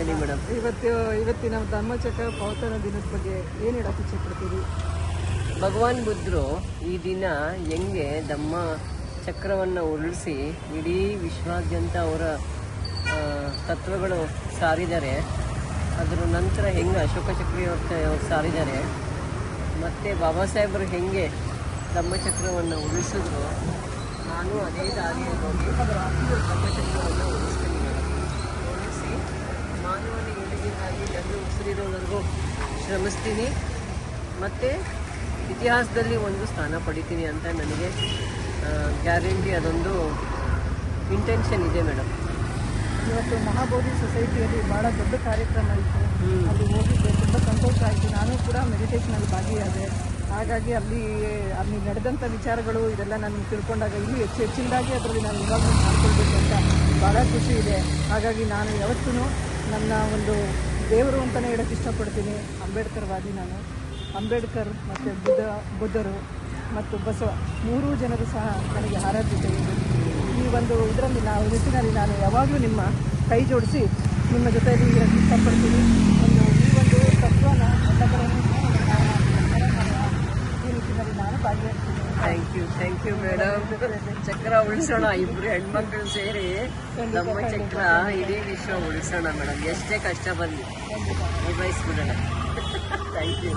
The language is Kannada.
ಹೇಳಿ ಮೇಡಮ್. ಇವತ್ತಿನ ಧರ್ಮಚಕ್ರ ಪವತನ ದಿನದ ಬಗ್ಗೆ ಏನು ಹೇಳಕ್ಕೆ ಇಚ್ಛೆ ಪಡ್ತೀವಿ? ಭಗವಾನ್ ಬುದ್ಧರು ಈ ದಿನ ಹೆಂಗೆ ಧಮ್ಮ ಚಕ್ರವನ್ನು ಉರುಳಿಸಿ ಇಡೀ ವಿಶ್ವಾದ್ಯಂತ ಅವರ ತತ್ವಗಳು ಸಾರಿದ್ದಾರೆ, ಅದರ ನಂತರ ಹೆಂಗೆ ಅಶೋಕ ಚಕ್ರವರ್ತಿ ಅವ್ರು ಸಾರಿದ್ದಾರೆ, ಮತ್ತು ಬಾಬಾ ಸಾಹೇಬರು ಹೆಂಗೆ ಧಮ್ಮಚಕ್ರವನ್ನು ಉಳಿಸಿದ್ರು, ನಾನು ಅದೇ ದಾರಿಯಲ್ಲಿ ಹೋಗಿ ಧಮ್ಮಚಕ್ರವನ್ನು ಉಳಿಸ್ತೀನಿ. ಉಳಿಸಿ ಮಾನವನ ಏಳಿಗೆಗಾಗಿ ನನ್ನ ಉಸಿರಿರೋವರೆಗೂ ಶ್ರಮಿಸ್ತೀನಿ ಮತ್ತು ಇತಿಹಾಸದಲ್ಲಿ ಒಂದು ಸ್ಥಾನ ಪಡಿತೀನಿ ಅಂತ ನನಗೆ ಗ್ಯಾರಂಟಿ, ಅದೊಂದು ಇಂಟೆನ್ಷನ್ ಇದೆ ಮೇಡಮ್. ಇವತ್ತು ಮಹಾಬೋಧಿ ಸೊಸೈಟಿಯಲ್ಲಿ ಭಾಳ ದೊಡ್ಡ ಕಾರ್ಯಕ್ರಮ ಇತ್ತು, ಅಲ್ಲಿ ಹೋಗಿದ್ದೆ, ತುಂಬ ಸಂತೋಷ ಆಯಿತು. ನಾನು ಕೂಡ ಮೆಡಿಟೇಷನಲ್ಲಿ ಭಾಗಿಯಾದೆ. ಹಾಗಾಗಿ ಅಲ್ಲಿ ನಡೆದಂಥ ವಿಚಾರಗಳು ಇದೆಲ್ಲ ನಾನು ತಿಳ್ಕೊಂಡಾಗ ಇನ್ನೂ ಹೆಚ್ಚಿನದಾಗಿ ಅದರಲ್ಲಿ ನಾನು ಇನ್ವಾಲ್ವ್ಮೆಂಟ್ ಮಾಡ್ಕೊಳ್ಬೇಕು ಅಂತ ಭಾಳ ಖುಷಿ ಇದೆ. ಹಾಗಾಗಿ ನಾನು ಯಾವತ್ತೂ ನನ್ನ ಒಂದು ದೇವರು ಅಂತಲೇ ಹೇಳೋಕ್ಕೆ ಇಷ್ಟಪಡ್ತೀನಿ. ಅಂಬೇಡ್ಕರ್ವಾದಿ ನಾನು. ಅಂಬೇಡ್ಕರ್ ಮತ್ತು ಬುದ್ಧರು ಮತ್ತು ಬಸವ ಮೂರೂ ಜನರು ಸಹ ನನಗೆ ಆರಾಧ್ಯತೆ ಇದೆ. ಈ ಒಂದು ಇದರಲ್ಲಿ ನಿಟ್ಟಿನಲ್ಲಿ ನಾನು ಯಾವಾಗಲೂ ನಿಮ್ಮ ಕೈ ಜೋಡಿಸಿ ನಿಮ್ಮ ಜೊತೆಯಲ್ಲಿ ಇರೋಕ್ಕೆ ಇಷ್ಟಪಡ್ತೀನಿ. ಈ ಒಂದು ತತ್ವನ ಈ ನಿಟ್ಟಿನಲ್ಲಿ ನಾನು ಭಾಗಿಯಾಗ್ತೀನಿ. Thank you madam. ಚಕ್ರ ಉಳಿಸೋಣ, ಇಬ್ಬರು ಹೆಣ್ಮಕ್ಳು ಸೇರಿ ನಮ್ಮ ಚಕ್ರ ಇಡೀ ವಿಶ್ವ ಉಳಿಸೋಣ ಮೇಡಮ್. ಎಷ್ಟೇ ಕಷ್ಟ ಬಂದು ನಿಭಾಯಿಸ್ಬಿಡೋಣ. Thank you.